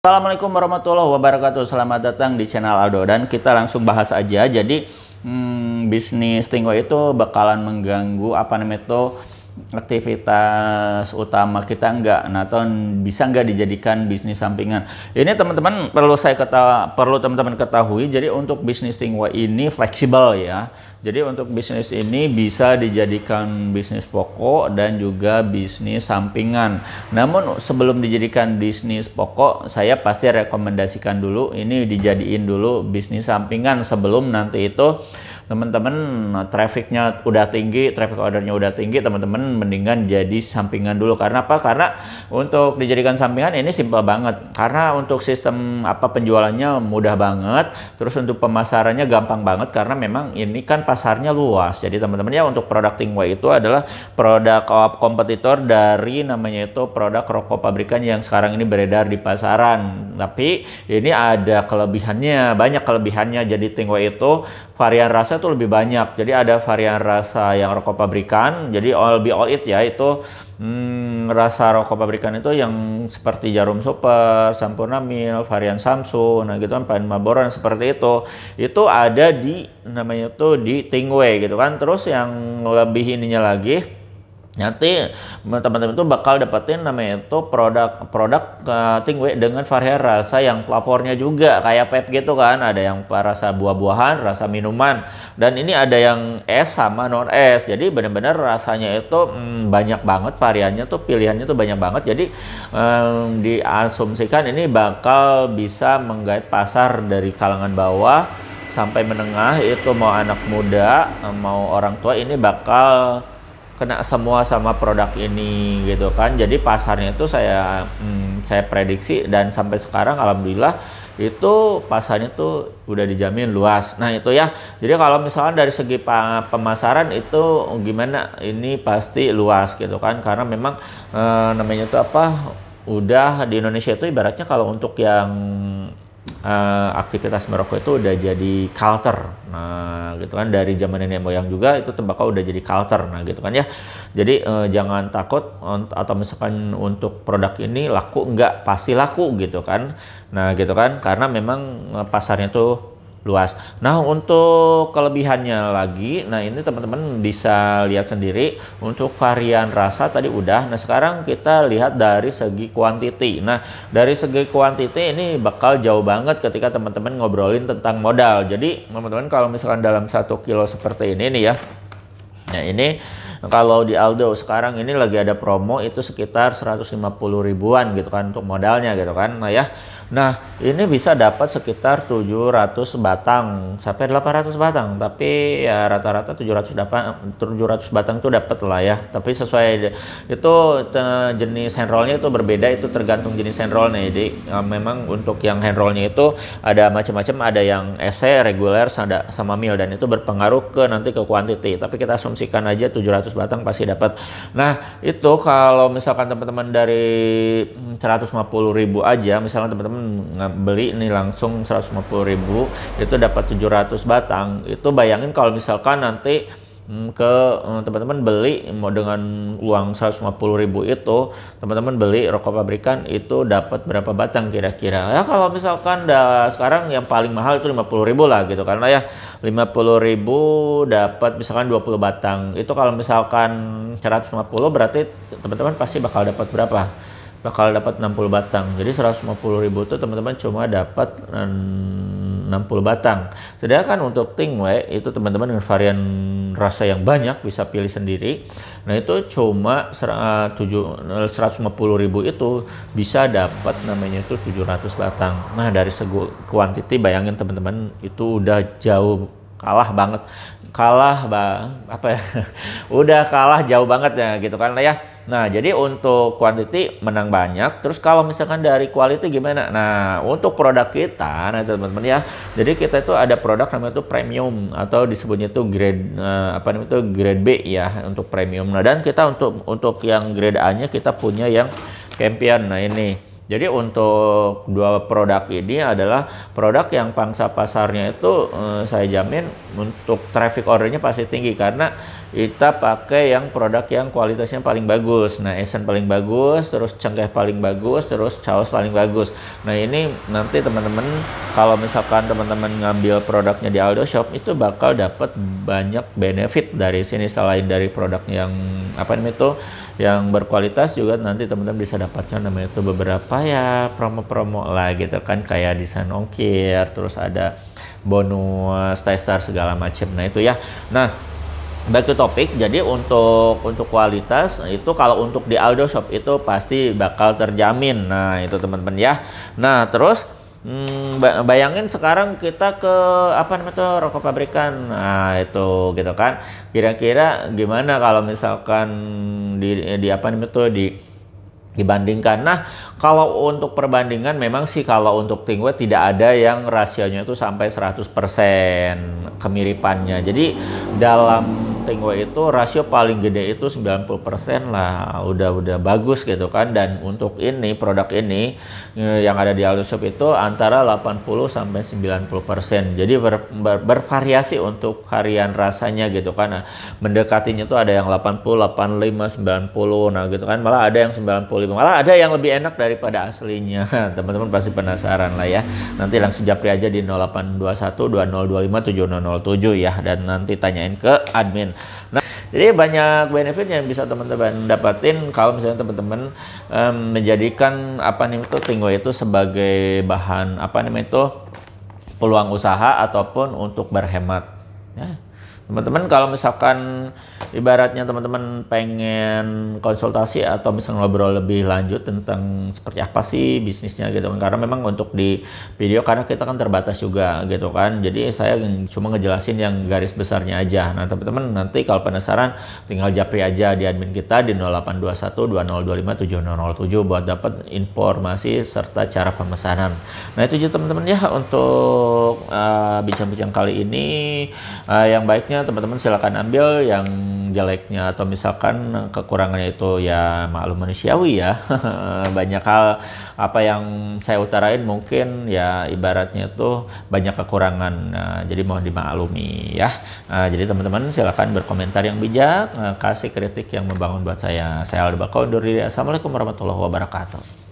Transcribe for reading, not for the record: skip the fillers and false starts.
Assalamualaikum warahmatullahi wabarakatuh. Selamat datang di channel Aldo dan kita langsung bahas aja. Jadi bisnis Stingway itu bakalan mengganggu aktivitas utama kita enggak? Nah, atau bisa nggak dijadikan bisnis sampingan? Ini teman-teman perlu teman-teman ketahui. Jadi untuk bisnis Stingway ini fleksibel ya. Jadi untuk bisnis ini bisa dijadikan bisnis pokok dan juga bisnis sampingan. Namun sebelum dijadikan bisnis pokok, saya pasti rekomendasikan dulu ini dijadiin dulu bisnis sampingan sebelum nanti itu teman-teman trafficnya udah tinggi, traffic ordernya udah tinggi, teman-teman mendingan jadi sampingan dulu. Karena apa? Karena untuk dijadikan sampingan ini simpel banget. Karena untuk sistem penjualannya mudah banget, terus untuk pemasarannya gampang banget karena memang ini kan pasarnya luas. Jadi teman-teman ya, untuk produk Stingway itu adalah produk kompetitor dari namanya itu produk rokok pabrikan yang sekarang ini beredar di pasaran. Tapi ini ada kelebihannya, banyak kelebihannya. Jadi Stingway itu varian rasa tuh lebih banyak. Jadi ada varian rasa yang rokok pabrikan, jadi all it ya, itu rasa rokok pabrikan itu yang seperti Jarum Super, Sampurna Mil, varian Samsu, nah gitu kan, Pine Marlboro seperti itu ada di namanya itu di Stingway gitu kan. Terus yang lebih ininya lagi, nanti teman-teman itu bakal dapetin namanya itu produk Stingway dengan varian rasa yang pelapornya juga kayak vape gitu kan. Ada yang rasa buah-buahan, rasa minuman, dan ini ada yang es sama non es. Jadi benar-benar rasanya itu banyak banget variannya tuh, pilihannya tuh banyak banget. Jadi diasumsikan ini bakal bisa menggait pasar dari kalangan bawah sampai menengah, itu mau anak muda mau orang tua ini bakal kena semua sama produk ini gitu kan. Jadi pasarnya itu saya prediksi, dan sampai sekarang alhamdulillah itu pasarnya tuh udah dijamin luas. Nah itu ya, jadi kalau misalnya dari segi pemasaran itu gimana, ini pasti luas gitu kan, karena memang namanya itu udah di Indonesia itu ibaratnya kalau untuk yang aktivitas merokok itu udah jadi culture. Nah gitu kan, dari zaman nenek moyang juga itu tembakau udah jadi culture. Nah gitu kan ya, jadi jangan takut atau misalkan untuk produk ini laku, enggak, pasti laku gitu kan. Nah gitu kan, karena memang pasarnya tuh luas. Nah untuk kelebihannya lagi, nah ini teman-teman bisa lihat sendiri. Untuk varian rasa tadi udah. Nah sekarang kita lihat dari segi quantity. Nah dari segi quantity ini bakal jauh banget ketika teman-teman ngobrolin tentang modal. Jadi teman-teman kalau misalkan dalam 1 kilo seperti ini nih ya, nah ini kalau di Aldo sekarang ini lagi ada promo itu sekitar 150 ribuan gitu kan untuk modalnya gitu kan. Nah ya, nah ini bisa dapat sekitar 700 batang sampai 800 batang, tapi ya rata-rata 700 batang tuh dapat lah ya. Tapi sesuai itu jenis handrollnya itu berbeda, itu tergantung jenis handrollnya. Jadi memang untuk yang handrollnya itu ada macam-macam, ada yang EC, reguler, sama mil, dan itu berpengaruh ke nanti ke quantity. Tapi kita asumsikan aja 700 batang pasti dapat. Nah itu kalau misalkan teman-teman dari 150 ribu aja, misalnya teman-teman beli ini langsung 150 ribu itu dapat 700 batang. Itu bayangin kalau misalkan nanti teman-teman beli mau dengan uang 150 ribu itu, teman-teman beli rokok pabrikan itu dapat berapa batang kira-kira ya? Kalau misalkan sekarang yang paling mahal itu 50 ribu lah gitu, karena ya 50 ribu dapat misalkan 20 batang. Itu kalau misalkan 150 berarti teman-teman pasti bakal dapat berapa? Bakal dapat 60 batang. Jadi 150 ribu itu teman-teman cuma dapat 60 batang. Sedangkan untuk Stingway itu teman-teman dengan varian rasa yang banyak bisa pilih sendiri. Nah itu cuma 150 ribu itu bisa dapat namanya itu 700 batang. Nah dari segi quantity bayangin teman-teman itu udah jauh kalah banget, udah kalah jauh banget ya gitu kan ya. Nah jadi untuk quantity menang banyak. Terus kalau misalkan dari quality gimana? Nah untuk produk kita, nah teman-teman ya, jadi kita itu ada produk namanya itu premium atau disebutnya itu grade grade B ya, untuk premium. Nah dan kita untuk yang grade A nya kita punya yang champion. Nah ini Jadi untuk dua produk ini adalah produk yang pangsa pasarnya itu saya jamin untuk traffic ordernya pasti tinggi karena kita pakai yang produk yang kualitasnya paling bagus. Nah, esen paling bagus, terus cengkeh paling bagus, terus caos paling bagus. Nah, ini nanti teman-teman kalau misalkan teman-teman ngambil produknya di Aldo Shop itu bakal dapat banyak benefit dari sini selain dari produk yang apa namanya itu yang berkualitas juga nanti teman-teman bisa dapatkan namanya itu beberapa ya promo-promo lah gitu kan kayak desain ongkir, terus ada bonus tester segala macam. Nah, itu ya. Nah, back to topik. Jadi untuk kualitas itu kalau untuk di Aldo Shop itu pasti bakal terjamin. Nah, itu teman-teman ya. Nah, terus bayangin sekarang kita ke apa namanya tuh rokok pabrikan. Nah, itu gitu kan. Kira-kira gimana kalau misalkan di apa namanya tuh dibandingkan. Nah, kalau untuk perbandingan memang sih kalau untuk Tingway tidak ada yang rasionya itu sampai 100% kemiripannya. Jadi dalam Tingway itu rasio paling gede itu 90% lah, udah bagus gitu kan. Dan untuk ini produk ini yang ada di Aldo Shop itu antara 80 sampai 90%. Jadi bervariasi untuk harian rasanya gitu kan. Nah, mendekatinya tuh ada yang 80, 85, 90. Nah, gitu kan. Malah ada yang 95. Malah ada yang lebih enak daripada aslinya. Teman-teman pasti penasaran lah ya. Nanti langsung japri aja di 0821 2025 7007 ya, dan nanti tanyain ke admin. Nah, jadi banyak benefit yang bisa teman-teman dapatin kalau misalnya teman-teman menjadikan apa nih itu Tingway itu sebagai bahan apa namanya itu peluang usaha ataupun untuk berhemat. Ya. Teman-teman kalau misalkan ibaratnya teman-teman pengen konsultasi atau misalnya ngobrol lebih lanjut tentang seperti apa sih bisnisnya gitu kan, karena memang untuk di video karena kita kan terbatas juga gitu kan, jadi saya cuma ngejelasin yang garis besarnya aja. Nah, teman-teman nanti kalau penasaran tinggal japri aja di admin kita di 0821 2025 7007 buat dapat informasi serta cara pemesanan. Nah, itu aja teman-teman ya untuk bincang-bincang kali ini. Yang baiknya teman-teman silakan ambil, yang jeleknya atau misalkan kekurangannya itu ya maklum manusiawi ya. Banyak hal apa yang saya utarain mungkin ya ibaratnya itu banyak kekurangan, jadi mohon dimaklumi ya. Jadi teman-teman silakan berkomentar yang bijak, kasih kritik yang membangun buat saya. Saya Aldo Bako undur diri. Assalamualaikum warahmatullahi wabarakatuh.